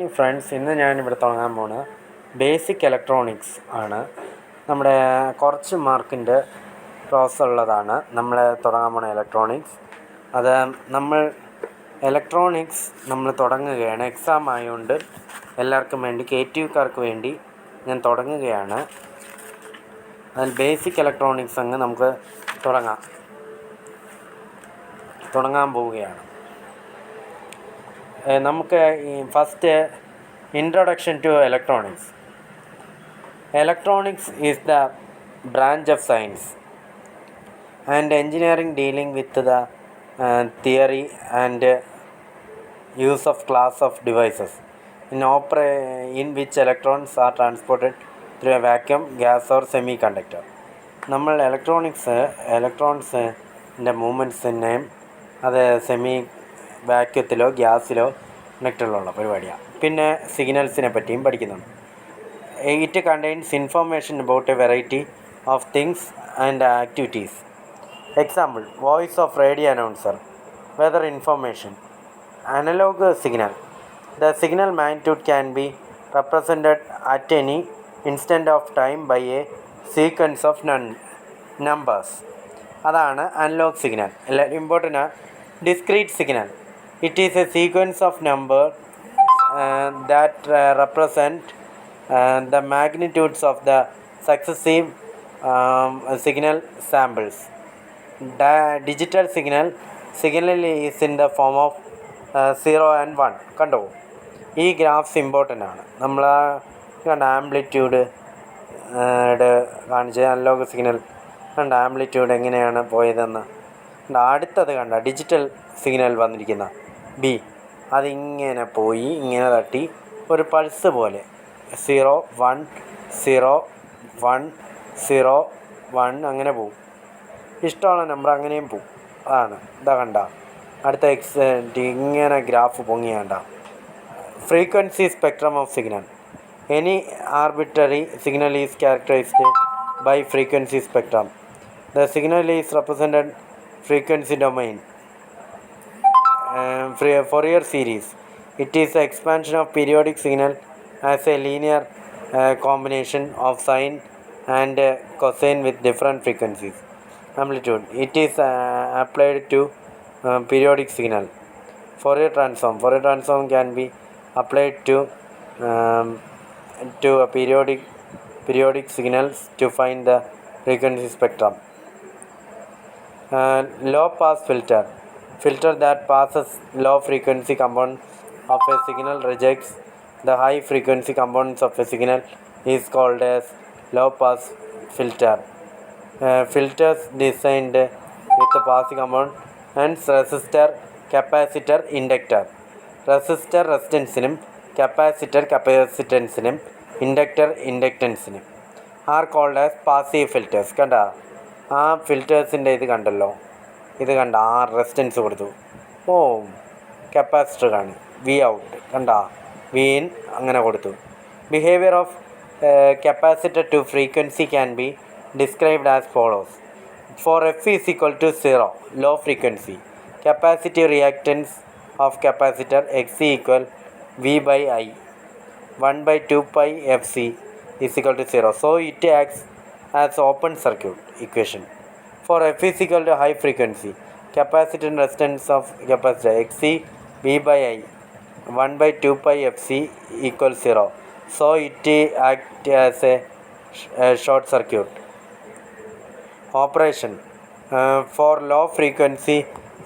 Morning friends. ഇന്ന് ഞാനിവിടെ തുടങ്ങാൻ പോകുന്നത് ബേസിക് ഇലക്ട്രോണിക്സ് ആണ്. നമ്മുടെ കുറച്ച് മാർക്കിൻ്റെ പ്രോസസ് ഉള്ളതാണ് നമ്മൾ തുടങ്ങാൻ പോകുന്ന ഇലക്ട്രോണിക്സ്. അത് നമ്മൾ തുടങ്ങുകയാണ്. എക്സാം ആയതുകൊണ്ട് എല്ലാവർക്കും വേണ്ടി, KTUക്കാർക്ക് വേണ്ടി ഞാൻ തുടങ്ങുകയാണ്. അതിൽ ബേസിക് ഇലക്ട്രോണിക്സ് അങ്ങ് നമുക്ക് തുടങ്ങാൻ പോവുകയാണ്. നമുക്ക് first introduction to electronics. Electronics is the branch of science and engineering dealing with the theory and use of class of devices in which electrons are transported through a vacuum, gas or semiconductor. നമ്മൾ ഇലക്ട്രോൺസിൻ്റെ മൂവ്മെൻറ്റ്സിനെയും അത് വാക്യത്തിലോ ഗ്യാസിലോ കണ്ടക്ടറിലുള്ള പരിപാടിയാണ്. പിന്നെ സിഗ്നൽസിനെ പറ്റിയും പഠിക്കുന്നുണ്ട്. It contains information about a variety of things and activities. Example: voice of radio announcer, weather information. Analog signal. The signal magnitude can be represented at any instant of time by a sequence of numbers. അതാണ് analogue signal. Important ആണ്. Discrete signal. It is A sequence of number that represent the magnitudes of the successive signal samples. Digital signal is in the form of 0 and 1. കണ്ടോ, ഈ graphs important ആണ്. നമ്മൾ amplitude കാണിച്ച analogue signal amplitude എങ്ങനെയാണ് പോയതെന്ന്. അടുത്തത് digital signal വന്നിരിക്കുന്ന B, അതിങ്ങനെ പോയി ഇങ്ങനെ തട്ടി ഒരു പൾസ് പോലെ 0 1 0 1 0 1 അങ്ങനെ പോവും. ഇഷ്ടമുള്ള നമ്പർ അങ്ങനെയും പോവും. അതാണ് കണ്ട അടുത്ത ഇങ്ങനെ ഗ്രാഫ് പൊങ്ങി frequency spectrum of signal. Any arbitrary signal is characterised by frequency spectrum. The signal is represented frequency domain. Fourier series. It is the expansion of periodic signal as a linear combination of sine and cosine with different frequencies. Amplitude. It is applied to periodic signal. Fourier transform. Fourier transform can be applied to a periodic signals to find the frequency spectrum. Low pass filter. Filter that passes low frequency component of a signal rejects the high frequency components of a signal is called as low pass filter. Filters designed with the passing component and resistor, capacitor, inductor. Resistor റെസിസ്റ്റൻസിനും capacitor കപ്പാസിറ്റൻസിനും inductor ഇൻഡക്റ്റൻസിനും are called as passive filters. കണ്ട ആ ഫിൽറ്റേഴ്സിൻ്റെ ഇത് കണ്ട ആ resistance കൊടുത്തു. Capacitor കാണി വി ഔട്ട് കണ്ട വി ഇൻ അങ്ങനെ കൊടുത്തു. Behaviour of capacitor to frequency can be described as follows. For F is equal to 0 low frequency, capacitive reactance of capacitor X equal V by I 1/2 pi F C is equal to 0. So it acts as open circuit equation. For F is equal to high frequency, capacitance and resistance of capacitor Xc V by I 1/2 pi Fc equals 0. So it acts as a short circuit. Operation. For low frequency,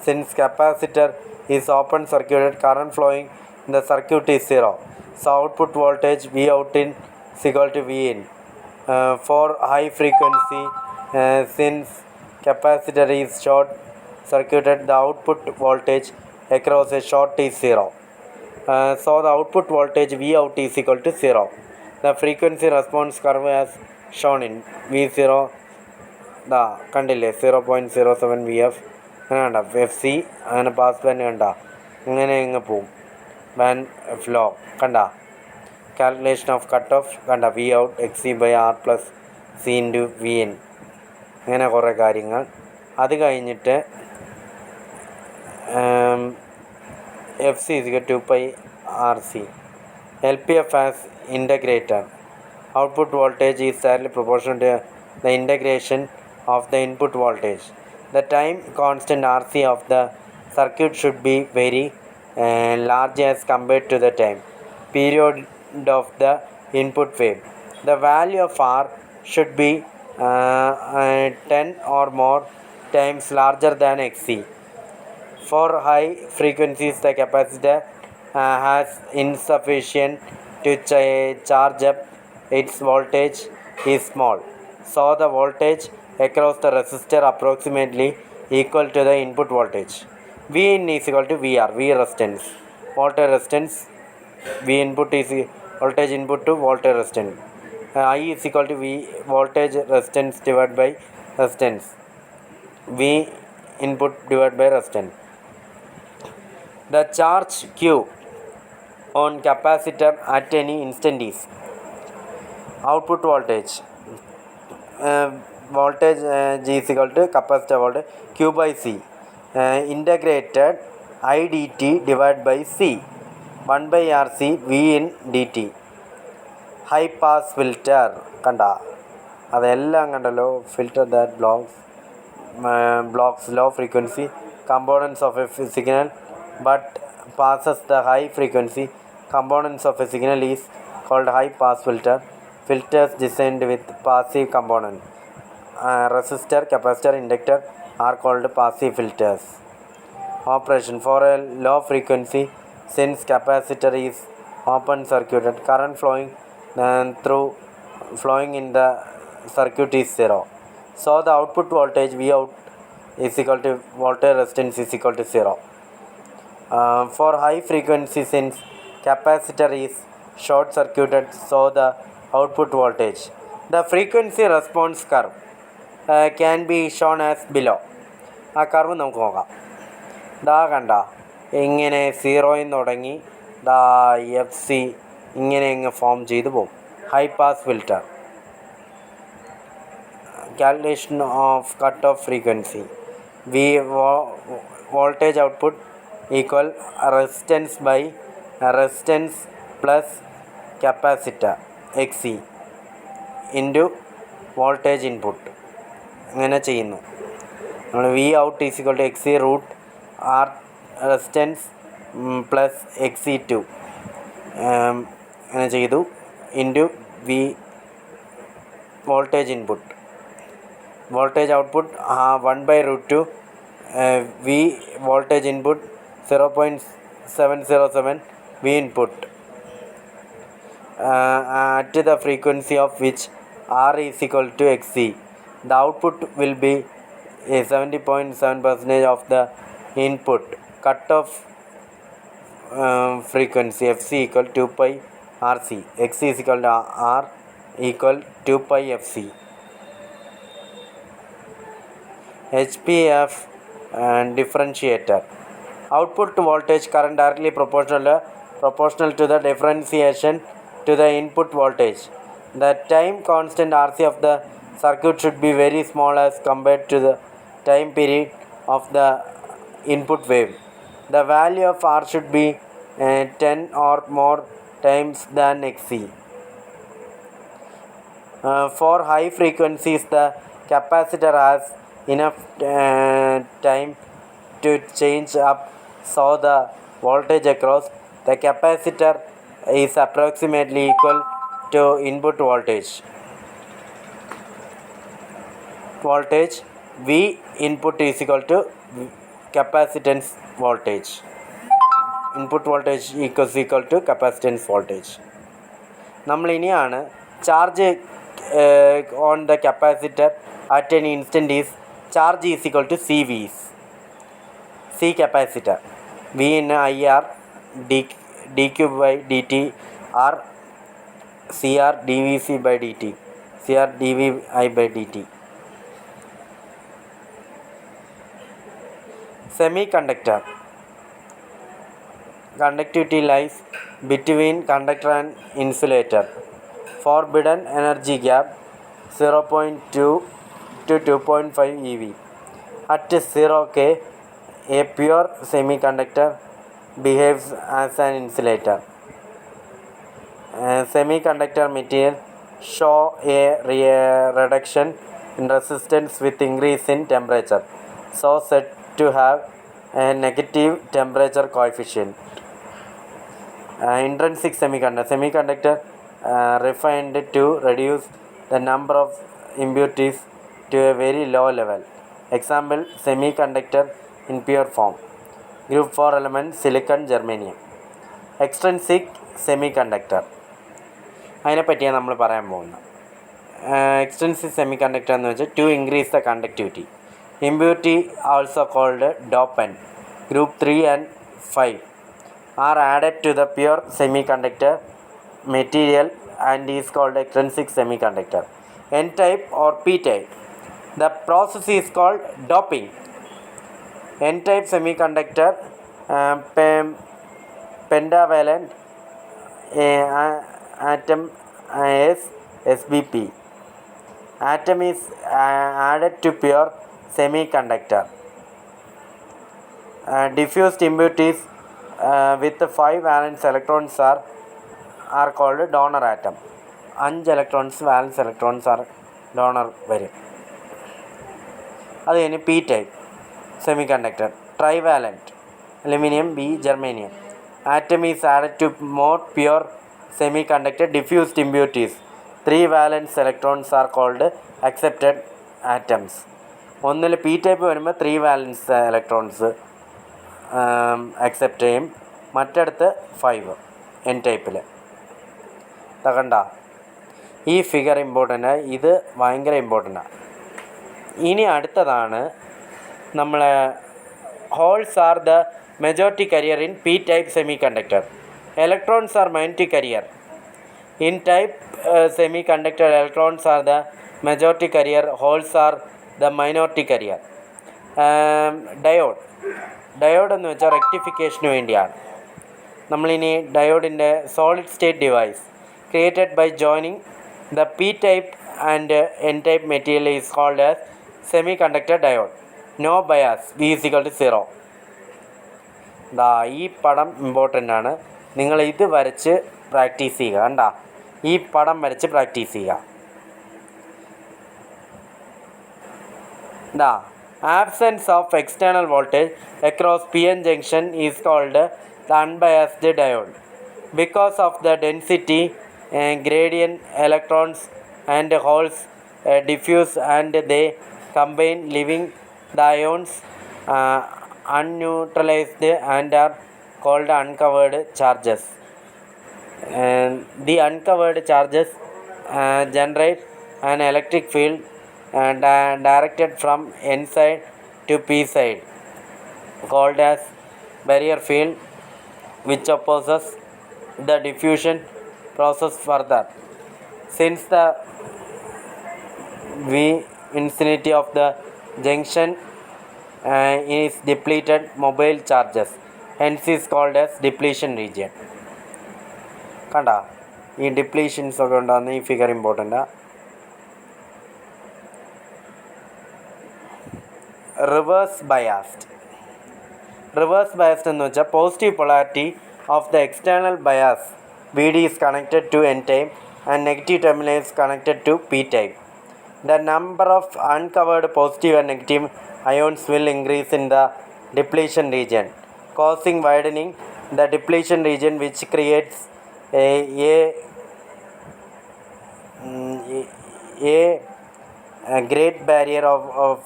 since capacitor is open circuited, current flowing in the circuit is 0. So output voltage V out in is equal to V in. For high frequency, since capacitor is short circuited, the output voltage across a short is 0. So the output voltage V out is equal to 0. The frequency response curve as shown in V0 കണ്ടില്ലേ 0.07 VF അങ്ങനെ FC അങ്ങനെ pass band അങ്ങനെ ഇങ്ങ് പോവും. Band flow calculation off cut off V out XC by R plus C into VN. അങ്ങനെ കുറേ കാര്യങ്ങൾ. അത് കഴിഞ്ഞിട്ട് F C is 2 pi R C LPF as integrator. Output voltage is directly proportional to the integration of the input voltage. The time constant RC of the circuit should be very large as compared to the time period of the input wave. The value of R should be 10 or more times larger than Xc. For high frequencies, the capacitor has insufficient to charge up. Its voltage is small, so the voltage across the resistor approximately equal to the input voltage. V in is equal to VR, V resistance, voltage resistance. V input is voltage input to voltage resistance. I is equal to V voltage resistance divided by resistance. V input divided by resistance. The charge Q on capacitor at any instant is output voltage. Voltage G is equal to capacitor voltage Q by C. Integrated I dt divided by C. 1 by RC V in dt. High pass filter കണ്ട അതെല്ലാം കണ്ടല്ലോ. Filter that blocks low frequency components of a signal but passes the high frequency components of a signal is called high pass filter. Filters designed with passive component, resistor, capacitor, inductor are called passive filters. Operation for a low frequency, since capacitor is open circuited, current flowing in the circuit is zero. So the output voltage V out is equal to voltage resistance is equal to 0. For high frequency, since capacitor is short circuited, so the output voltage. The frequency response curve can be shown as below. ആ curve നമുക്ക് നോക്കാം. ദാ കണ്ട ഇങ്ങനെ സീറോയിൽ നിന്ന് തുടങ്ങി ദാ FC ഇങ്ങനെ ഇങ്ങ് ഫോം ചെയ്ത് പോകും. High pass filter. Calculation of cutoff frequency. V voltage output equal resistance by resistance plus capacitor Xc into voltage input. അങ്ങനെ ചെയ്യുന്നു. നമ്മൾ V out is equal to Xc root R resistance plus Xc2 അങ്ങനെ ചെയ്തു into V voltage input. Voltage output 1 by root 2 V voltage input 0.707 V input at the frequency of which R is equal to Xc. The output will be 70.7% of the input. Cutoff frequency FC equal 2 pi RC. Xc is equal to R equal 2 pi FC. HPF and differentiator. Output voltage current directly proportional to the differentiation to the input voltage. The time constant RC of the circuit should be very small as compared to the time period of the input wave. The value of R should be 10 or more times than Xc. For high frequencies, the capacitor has enough time to change up, so the voltage across the capacitor is approximately equal to input voltage. V input is equal to capacitance voltage. Input voltage is equal to capacitance voltage. നമ്മൾ ഇനിയാണ് charge on the capacitor at any instant is charge is equal to CV. C capacitor. V in IR dq by dt R CR dVc by dt. CR dVi by dt. Semiconductor. Conductivity lies between conductor and insulator. Forbidden energy gap 0.2 to 2.5 eV. At 0 K, a pure semiconductor behaves as an insulator. Semiconductor material show a reduction in resistance with increase in temperature, so said to have a negative temperature coefficient. Intrinsic semiconductor refined to reduce the number of impurities to a very low level. Example, semiconductor in pure form. Group 4 element silicon germanium. Extrinsic semiconductor അതിനെപ്പറ്റിയാണ് നമ്മൾ പറയാൻ പോകുന്നത്. Extensive semiconductor എന്ന് വെച്ചാൽ to increase the conductivity. Impurity also called dopant group 3 and 5 are added to the pure semiconductor material and is called extrinsic semiconductor. N-type or P-type. The process is called doping. N-type semiconductor pentavalent atom is SBP. Atom is added to pure semiconductor. Diffused impurities with 5 valence electrons are called donor atom. 5 electrons valence electrons are donor വരും. അത് കഴിഞ്ഞ് P type semiconductor trivalent aluminum B germanium. Atom is added to more pure semiconductor diffused impurities. 3 valence electrons are called accepted atoms. ഒന്നിൽ P type വരുമ്പോൾ 3 വാലൻസ് electrons accept ചെയ്യും, മറ്റടുത്ത് 5 N ടൈപ്പിൽ. കണ്ട ഈ figure important, ഇത് ഭയങ്കര ഇമ്പോർട്ടൻ്റാണ്. ഇനി അടുത്തതാണ് നമ്മളെ holes are the majority carrier in p-type semiconductor. Electrons are minority carrier. In type semiconductor, electrons are the majority carrier, holes are the minority carrier. Diode എന്ന് വെച്ചാൽ റെക്ടിഫിക്കേഷന് വേണ്ടിയാണ്. നമ്മളിനി ഡയോഡിൻ്റെ solid state device created by joining the P type and N type material is called as semiconductor diode. No bias, V is equal to 0. ഈ പടം important ആണ്. നിങ്ങൾ ഇത് വരച്ച് പ്രാക്ടീസ് ചെയ്യുക. കണ്ട ഈ പടം വരച്ച് പ്രാക്ടീസ് ചെയ്യുക. Absence of external voltage across PN junction is called the unbiased diode. Because of the density gradient electrons and holes diffuse and they combine, leaving the ions unneutralized and are called uncovered charges. The uncovered charges generate an electric field directed from N side to P side called as barrier field, which opposes the diffusion process further. Since the V infinity of the junction is depleted mobile charges, hence is called as depletion region. കണ്ട ഈ depletions ഒക്കെ ഉണ്ടാകുന്ന ഈ figure ഇമ്പോർട്ടൻ്റാണ്. Reverse biased എന്ന് വെച്ചാൽ positive polarity of the external bias VD is connected to N type and negative terminal is connected to P type. The number of uncovered positive and negative ions will increase in the depletion region, causing widening the depletion region, which creates a great barrier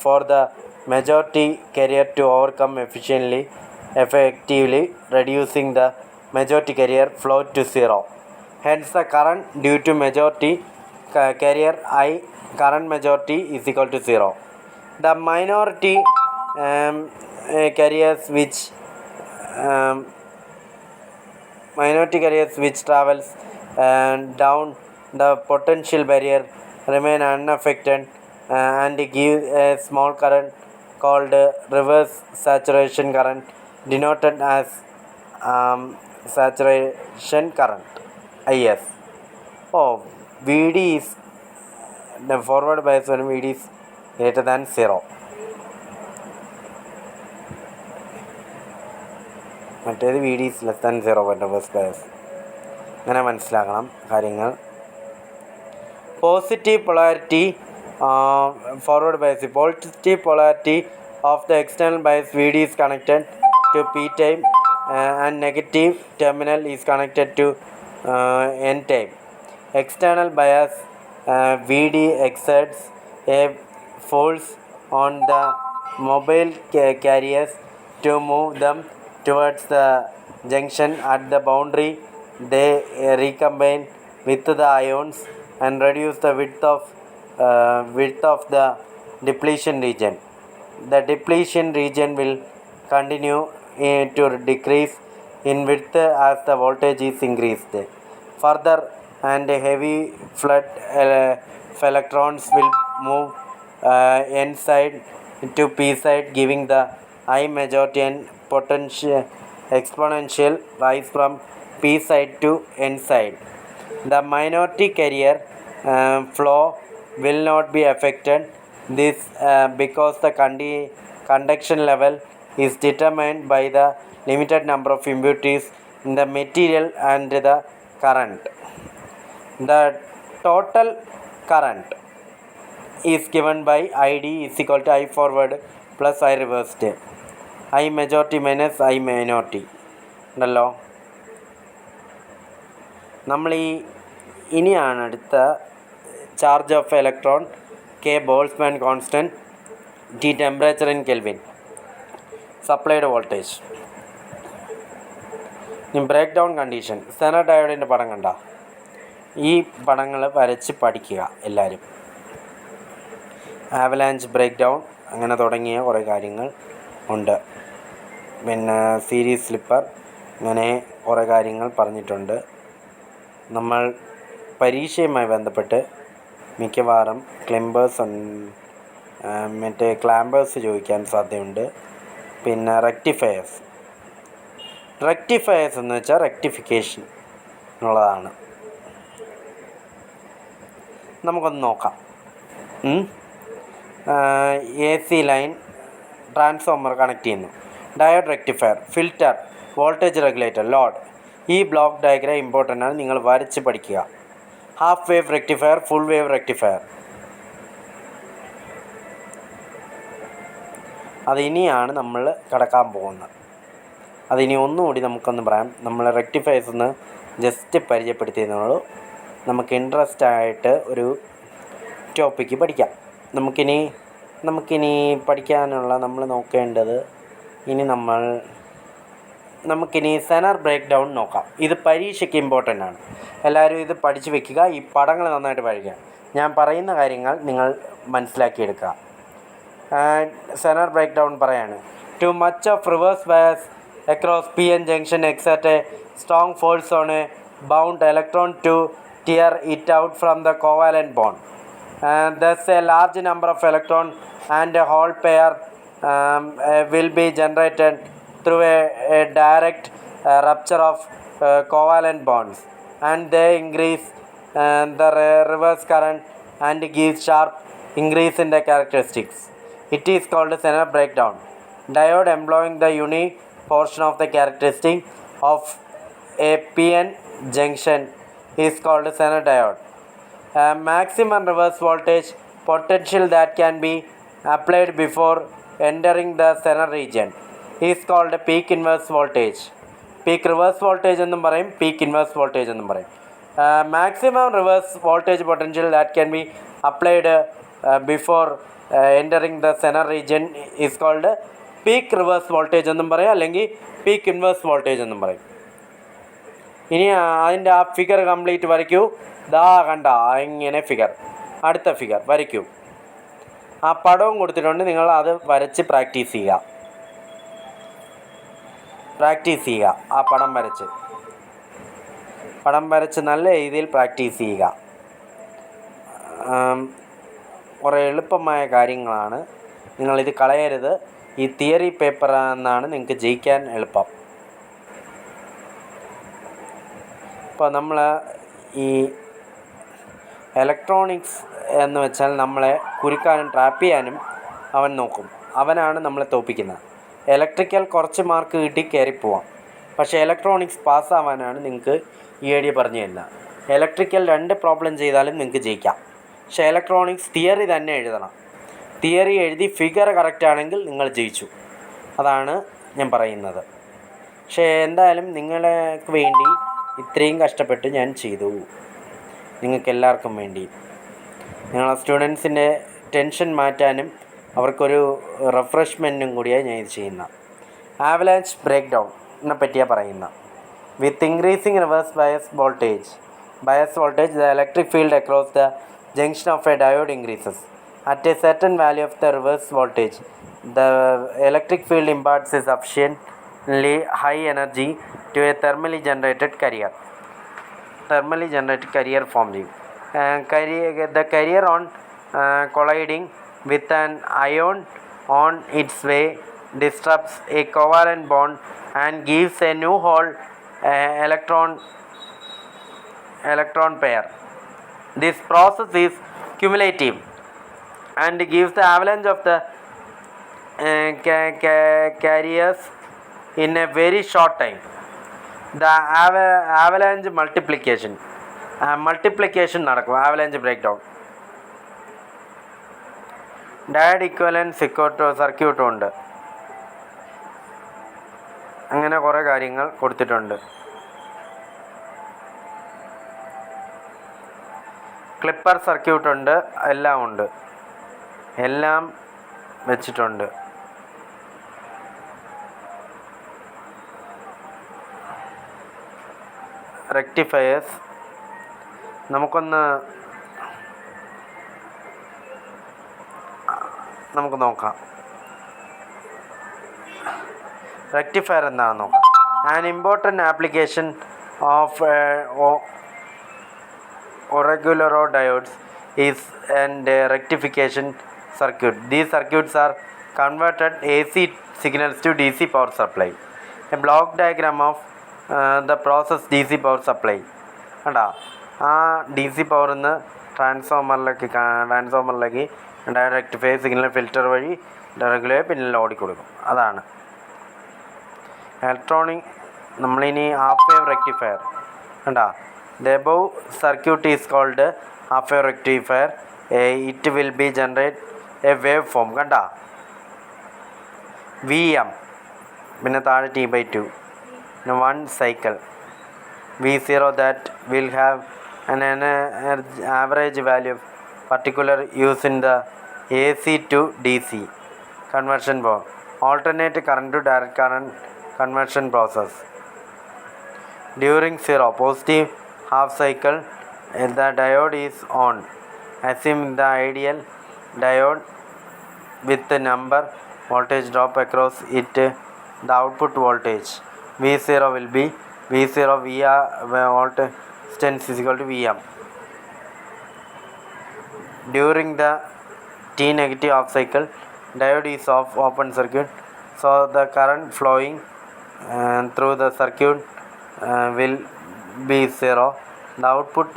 for the majority carrier to overcome effectively reducing the majority carrier flow to 0. Hence the current due to majority carrier I current majority is equal to 0. The minority carriers which travels down the potential barrier remain unaffected and give a small current called reverse saturation current, denoted as saturation current IS. VD is the forward bias when VD is greater than 0. മറ്റേത് VD is less than 0 when reverse bias. അങ്ങനെ മനസ്സിലാക്കണം കാര്യങ്ങൾ. Positive polarity forward bias. Positive polarity of the external bias VD is connected to P type and negative terminal is connected to N type. External bias VD exerts a force on the mobile carriers to move them towards the junction. At the boundary, they recombine with the ions and reduce the width of the depletion region. The depletion region will continue to decrease in width as the voltage is increased. Further, and heavy flood of electrons will move N side to P side, giving the I majority and potential exponential rise from P side to N side. The minority carrier flow will not be affected. This because the conduction level is determined by the limited number of impurities in the material and the current. The total current is given by ID is equal to I forward plus I reversed. I majority minus I minority. ഉണ്ടല്ലോ. നമ്മൾ ഇനിയാണ് അടുത്ത charge of electron, K Boltzmann constant, T temperature in kelvin, supplied voltage. ഇനി break down condition. Zener ഡയോഡിൻ്റെ പടം കണ്ട ഈ പടങ്ങൾ വരച്ച് പഠിക്കുക എല്ലാവരും. ആവലാഞ്ച് ബ്രേക്ക് ഡൗൺ അങ്ങനെ തുടങ്ങിയ കുറേ കാര്യങ്ങൾ ഉണ്ട്. പിന്നെ സീരീസ് സ്ലിപ്പർ, അങ്ങനെ കുറേ കാര്യങ്ങൾ പറഞ്ഞിട്ടുണ്ട്. നമ്മൾ പരീക്ഷയുമായി ബന്ധപ്പെട്ട് മിക്കവാറും ക്ലാമ്പേഴ്സ് ചോദിക്കാൻ സാധ്യതയുണ്ട്. പിന്നെ റെക്ടിഫയേഴ്സ് എന്ന് വെച്ചാൽ റെക്ടിഫിക്കേഷൻ എന്നുള്ളതാണ്. നമുക്കൊന്ന് നോക്കാം. AC ലൈൻ ട്രാൻസ്ഫോമർ കണക്ട് ചെയ്യുന്നു. Diode rectifier, filter, voltage regulator, load. ഈ ബ്ലോക്ക് ഡയഗ്രാം ഇമ്പോർട്ടൻ്റ് ആണ്, നിങ്ങൾ വരച്ച് പഠിക്കുക. Half wave rectifier, full wave rectifier. അതിനിയാണ് നമ്മൾ കടക്കാൻ പോകുന്നത്. അതിനി ഒന്നുകൂടി നമുക്കൊന്ന് പറയാം. നമ്മൾ റെക്ടിഫയേഴ്സ് ഒന്ന് ജസ്റ്റ് പരിചയപ്പെടുത്തിയെന്നുള്ളൂ. നമുക്ക് ഇൻട്രസ്റ്റ് ആയിട്ട് ഒരു ടോപ്പിക്ക് പഠിക്കാം. നമുക്കിനി പഠിക്കാനുള്ള നമ്മൾ നോക്കേണ്ടത് നമുക്കിനി സെനർ ബ്രേക്ക് ഡൗൺ നോക്കാം. ഇത് പരീക്ഷയ്ക്ക് ഇമ്പോർട്ടൻ്റ് ആണ്. എല്ലാവരും ഇത് പഠിച്ച് വെക്കുക. ഈ പടങ്ങൾ നന്നായിട്ട് പഠിക്കുക. ഞാൻ പറയുന്ന കാര്യങ്ങൾ നിങ്ങൾ മനസ്സിലാക്കിയെടുക്കുക. സെനർ ബ്രേക്ക് ഡൗൺ പറയാണ്. Too much of reverse bias across PN junction exert a strong force on a bound electron to tear it out from the covalent bond. Thus a large number of electron and a hole pair will be generated through a direct rupture of covalent bonds, and they increase the reverse current and give sharp increase in the characteristics. It is called Zener breakdown. Diode employing the unique portion of the characteristic of a PN junction is called Zener diode. Maximum reverse voltage potential that can be applied before entering the Zener region is called peak inverse voltage. Peak reverse voltage എന്നും പറയും, peak inverse voltage എന്നും പറയും. Maximum reverse voltage potential that can be applied before entering the Zener region is called peak reverse voltage എന്നും പറയും, അല്ലെങ്കിൽ peak inverse voltage എന്നും പറയും. ഇനി അതിൻ്റെ ആ ഫിഗർ കംപ്ലീറ്റ് വരയ്ക്കൂ. കണ്ട ഇങ്ങനെ ഫിഗർ. അടുത്ത ഫിഗർ വരയ്ക്കൂ. ആ പടവും കൊടുത്തിട്ടുണ്ട്, നിങ്ങൾ അത് വരച്ച് പ്രാക്ടീസ് ചെയ്യുക. ആ പടം വരച്ച് നല്ല രീതിയിൽ പ്രാക്ടീസ് ചെയ്യുക. കുറേ എളുപ്പമായ കാര്യങ്ങളാണ്, നിങ്ങളിത് കളയരുത്. ഈ തിയറി പേപ്പർ എന്നാണ് നിങ്ങൾക്ക് ജയിക്കാൻ എളുപ്പം. ഇപ്പോൾ നമ്മൾ ഈ ഇലക്ട്രോണിക്സ് എന്ന് വെച്ചാൽ നമ്മളെ കുരുക്കാനും ട്രാപ്പ് ചെയ്യാനും അവൻ നോക്കും. അവനാണ് നമ്മളെ തോൽപ്പിക്കുന്നത്. ഇലക്ട്രിക്കൽ കുറച്ച് മാർക്ക് കിട്ടി കയറിപ്പോവാം, പക്ഷേ ഇലക്ട്രോണിക്സ് പാസ്സാവാനാണ് നിങ്ങൾക്ക് ഈ ഐഡിയ പറഞ്ഞു തരുന്ന. ഇലക്ട്രിക്കൽ 2 പ്രോബ്ലം ചെയ്താലും നിങ്ങൾക്ക് ജയിക്കാം. പക്ഷേ ഇലക്ട്രോണിക്സ് തിയറി തന്നെ എഴുതണം. തിയറി എഴുതി ഫിഗർ കറക്റ്റ് ആണെങ്കിൽ നിങ്ങൾ ജയിച്ചു. അതാണ് ഞാൻ പറയുന്നത്. പക്ഷേ എന്തായാലും നിങ്ങൾക്ക് വേണ്ടി ഇത്രയും കഷ്ടപ്പെട്ട് ഞാൻ ചെയ്തു. നിങ്ങൾക്കെല്ലാവർക്കും വേണ്ടി. നിങ്ങളെ സ്റ്റുഡൻസിൻ്റെ ടെൻഷൻ മാറ്റാനും അവർക്കൊരു റിഫ്രഷ്മെൻറ്റും കൂടിയാണ് ഞാൻ ഇത് ചെയ്യുന്ന. ആവലാഞ്ച് ബ്രേക്ക് ഡൗണിനെ പറ്റിയാണ് പറയുന്നത്. With increasing reverse bias voltage the electric field across the junction of a diode increases. At a certain value of the reverse voltage, the electric field imparts a sufficiently high energy to a thermally generated carrier formed. The carrier on colliding with an ion on its way disrupts a covalent bond and gives a new hole electron pair. This process is cumulative and gives the avalanche of the carriers in a very short time. The avalanche multiplication നടക്കും. avalanche breakdown. Died equivalent സർക്യൂട്ടും ഉണ്ട്. അങ്ങനെ കുറേ കാര്യങ്ങൾ കൊടുത്തിട്ടുണ്ട്. Clipper സർക്യൂട്ടുണ്ട്, എല്ലാം ഉണ്ട്, എല്ലാം വെച്ചിട്ടുണ്ട്. റെക്ടിഫയേഴ്സ് നമുക്ക് നോക്കാം. റെക്ടിഫയർ എന്താണെന്ന് നോക്കാം. An important application of irregular diodes is and rectification circuit. These circuits are converted AC signals to DC power supply. A block diagram of the process DC power supply. കണ്ടാ ആ D C പവറിൽ ട്രാൻസ്ഫോമറിലേക്ക് rectifier signal filter വഴി regular പിന്നിൽ ഓടിക്കൊടുക്കും. അതാണ് electronic. നമ്മളിനി half wave rectifier കണ്ടാ. The above circuit is called half wave rectifier. It will be generate a waveform. കണ്ടാ VM പിന്നെ താഴെ T/2 1 cycle V0 that will have an average value of particular use in the AC to DC conversion board. Alternate current to direct current conversion process. During 0 positive half cycle, the diode is on. Assuming the ideal diode with the number voltage drop across it, the output voltage V0 will be V0 VR volt stance is equal to VM. During the T negative half cycle, diode is off, open circuit, so the current flowing through the circuit will be 0. The output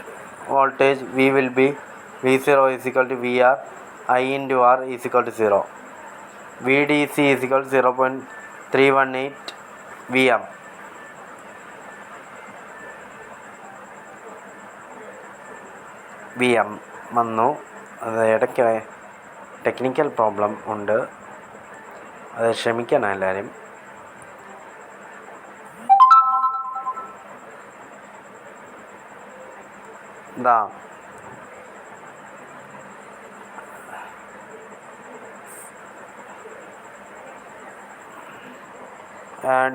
voltage V will be V0 is equal to VR, I into R is equal to 0. VDC is equal to 0.318 VM. VM വന്നു. അത് ഇടയ്ക്ക് technical problem ഉണ്ട്, അത് ക്ഷമിക്കണം എല്ലാവരും.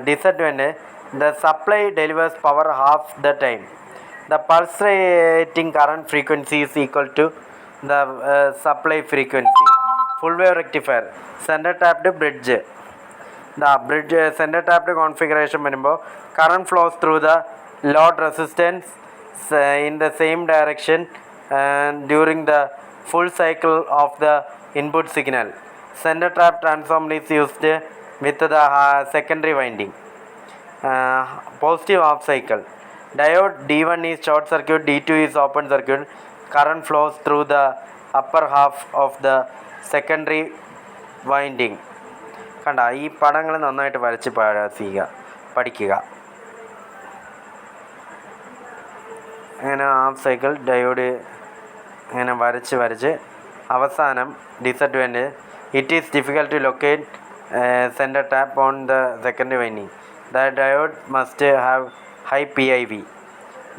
Disadvantage: the supply delivers power half the time. The pulsating current frequency is equal to the supply frequency. Full wave rectifier center tapped bridge. The bridge center tapped configuration വരുമ്പോൾ current flows through the load resistance in the same direction during the full cycle of the input signal. Center trap transformer is used with the secondary winding. Positive half cycle. Diode D1 is short circuit, D2 is open circuit. Current flows through the upper half of the secondary winding. കണ്ട ഈ പടങ്ങൾ നന്നായിട്ട് വരച്ച് പഠിക്കുക. അങ്ങനെ half cycle diode അങ്ങനെ വരച്ച് അവസാനം disadvantage it is difficult to locate centre tap on the second winding. The diode must have high PIV.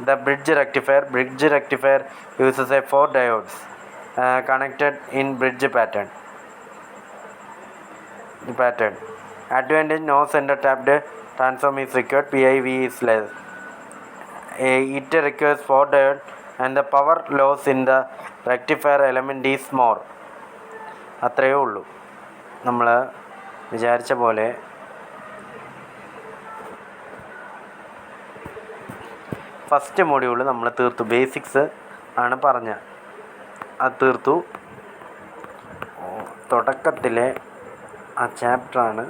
The bridge rectifier uses a 4 diodes connected in bridge pattern. Advantage: no center tapped transform is required. PIV is less. It requires 4 diodes and the power loss in the rectifier element is more. അത്രയേ ഉള്ളൂ. നമ്മൾ വിചാരിച്ച പോലെ first module നമ്മൾ തീർത്തു. Basics ആണ് പറഞ്ഞത്, അത് തീർത്തു. തുടക്കത്തിലെ ആ ചാപ്റ്ററാണ്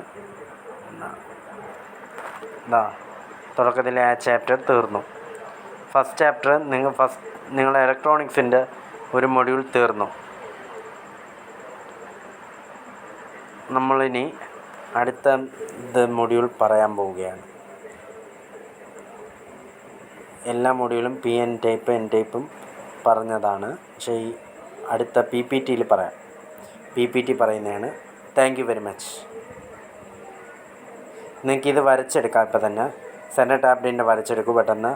തുടക്കത്തിലെ ആ ചാപ്റ്റർ തീർന്നു. ഫസ്റ്റ് ചാപ്റ്റർ നിങ്ങൾ ഇലക്ട്രോണിക്സിൻ്റെ ഒരു മൊഡ്യൂൾ തീർന്നു. നമ്മളിനി അടുത്ത മൊഡ്യൂൾ പറയാൻ പോവുകയാണ്. എല്ലാ മൊഡ്യൂളും എൻ ടൈപ്പും പറഞ്ഞതാണ്. പക്ഷേ ഈ അടുത്ത PPTയിൽ പറയാം. PPT പറയുന്നതാണ്. Thank you very much. നിങ്ങൾക്കിത് വരച്ചെടുക്കാം. ഇപ്പം തന്നെ സെൻറ്റർ ടാപ്പിൻ്റെ വരച്ചെടുക്കും പെട്ടെന്ന്.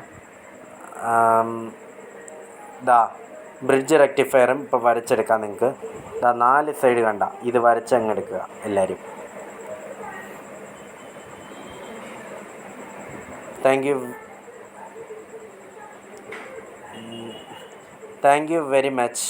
ബ്രിഡ്ജ് റെക്ടിഫയറും ഇപ്പോൾ വരച്ചെടുക്കാം നിങ്ങൾക്ക്. 4 സൈഡ് കണ്ട ഇത് വരച്ചങ്ങെടുക്കുക എല്ലാവരും. Thank you very much.